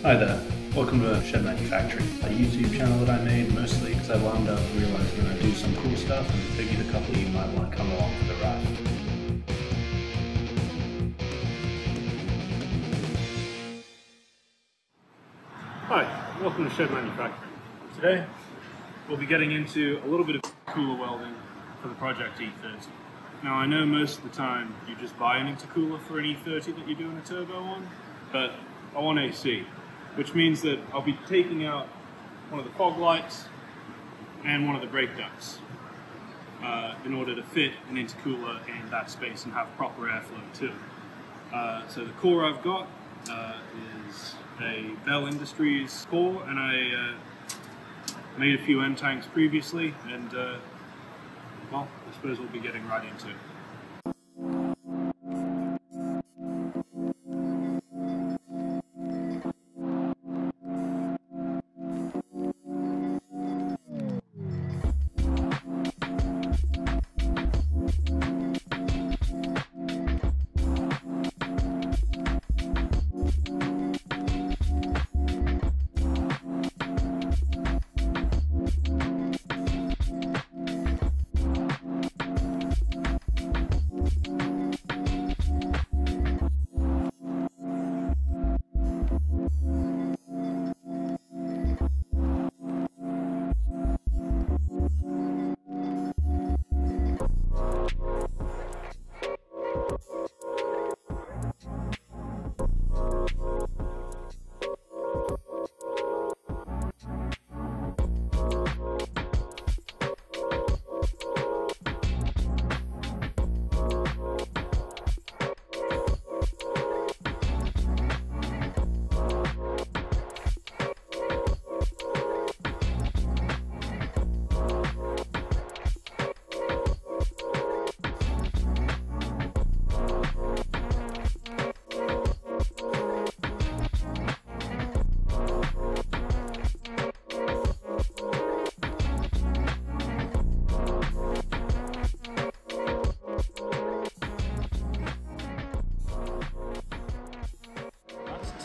Hi there, welcome to Shed Manufacturing, a YouTube channel that I made mostly because I wound up realizing I do some cool stuff and figured a couple of you might want to come along for the ride. Hi, welcome to Shed Manufacturing. Today we'll be getting into a little bit of cooler welding for the Project E30. Now I know most of the time you just buy an intercooler for an E30 that you're doing a turbo on, but I want AC. Which means that I'll be taking out one of the fog lights and one of the brake ducts in order to fit an intercooler in that space and have proper airflow too. So the core I've got is a Bell Industries core, and I made a few M tanks previously, and well, I suppose we'll be getting right into it.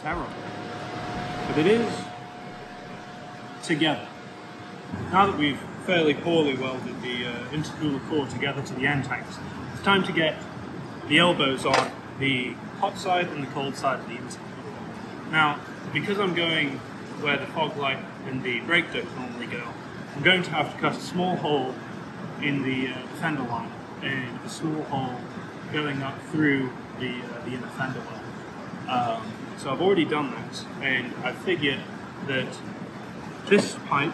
Terrible, but it is together. Now that we've fairly poorly welded the intercooler core together to the end tanks, it's time to get the elbows on the hot side and the cold side of the intercooler. Now, because I'm going where the fog light and the brake duct normally go, I'm going to have to cut a small hole in the fender line and a small hole going up through the inner fender well. So I've already done that, and I figured that this pipe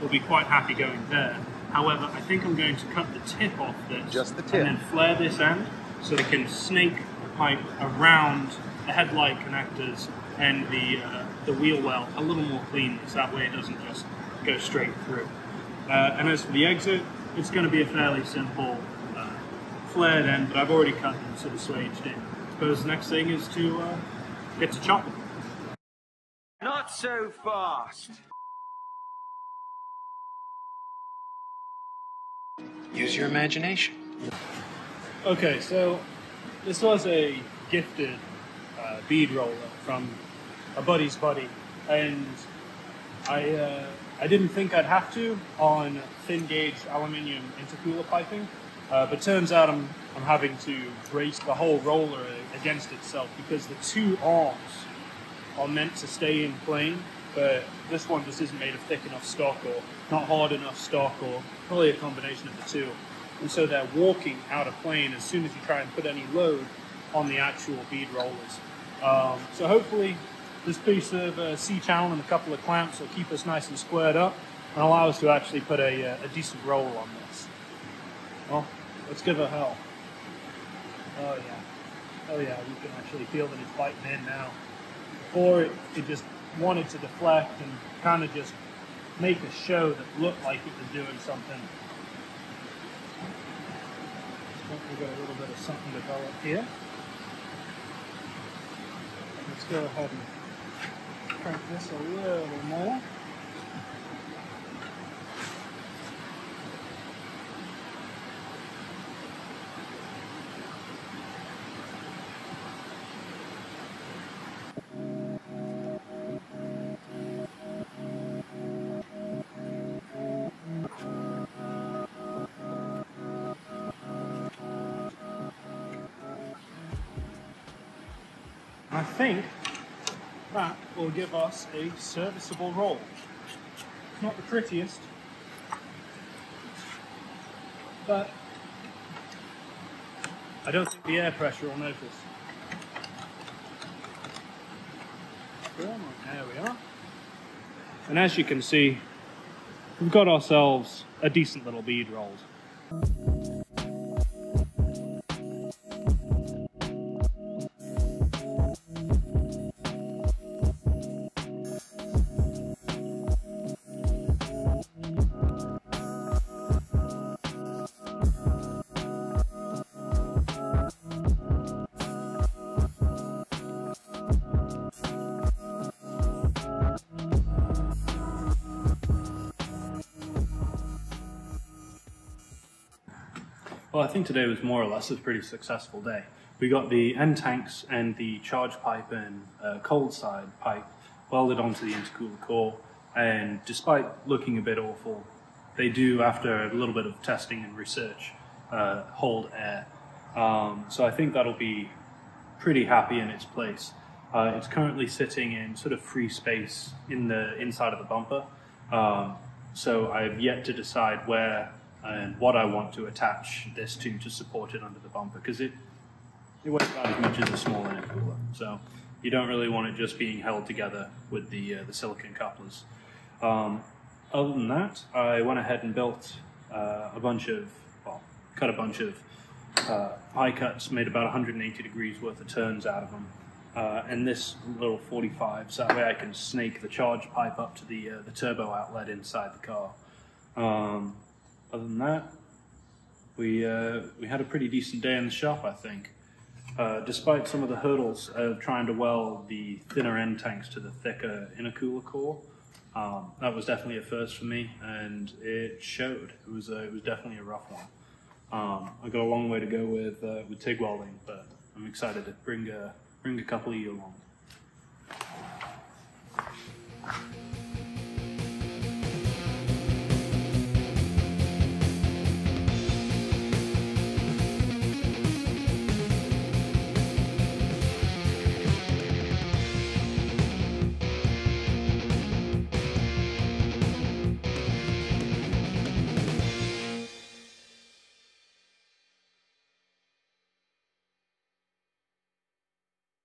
will be quite happy going there. However, I think I'm going to cut the tip off this, just the tip, and then flare this end so they can snake the pipe around the headlight connectors and the wheel well a little more cleanly, so that way it doesn't just go straight through. And as for the exit, it's going to be a fairly simple flared end, but I've already cut them sort of swaged in. I suppose the next thing is to get to chopping. Not so fast. Use your imagination. Okay, so this was a gifted bead roller from a buddy's buddy, and I didn't think I'd have to on thin gauge aluminium intercooler piping, but turns out I'm having to brace the whole roller against itself because the two arms are meant to stay in plane, but this one just isn't made of thick enough stock or not hard enough stock, or probably a combination of the two. And so they're walking out of plane as soon as you try and put any load on the actual bead rollers. So hopefully this piece of C-channel and a couple of clamps will keep us nice and squared up and allow us to actually put a decent roll on this. Well, let's give it a hell. Oh yeah. Oh yeah, you can actually feel that it's biting in now. Before it just wanted to deflect and kind of just make a show that looked like it was doing something. We've got a little bit of something developed here. Let's go ahead and crank this a little more. I think that will give us a serviceable roll. It's not the prettiest, but I don't think the air pressure will notice. There we are. And as you can see, we've got ourselves a decent little bead rolled. Well, I think today was more or less a pretty successful day. We got the end tanks and the charge pipe and cold side pipe welded onto the intercooler core, and despite looking a bit awful, they do, after a little bit of testing and research, hold air. So I think that'll be pretty happy in its place. It's currently sitting in sort of free space in the inside of the bumper, so I've yet to decide where and what I want to attach this to support it under the bumper, because it weighs about as much as a small intercooler, so you don't really want it just being held together with the silicon couplers. Other than that, I went ahead and built cut a bunch of eye cuts, made about 180 degrees worth of turns out of them, and this little 45, so that way I can snake the charge pipe up to the turbo outlet inside the car. Other than that, we had a pretty decent day in the shop, I think. Despite some of the hurdles of trying to weld the thinner end tanks to the thicker intercooler core, that was definitely a first for me, and it showed. It was definitely a rough one. I got a long way to go with TIG welding, but I'm excited to bring a couple of you along.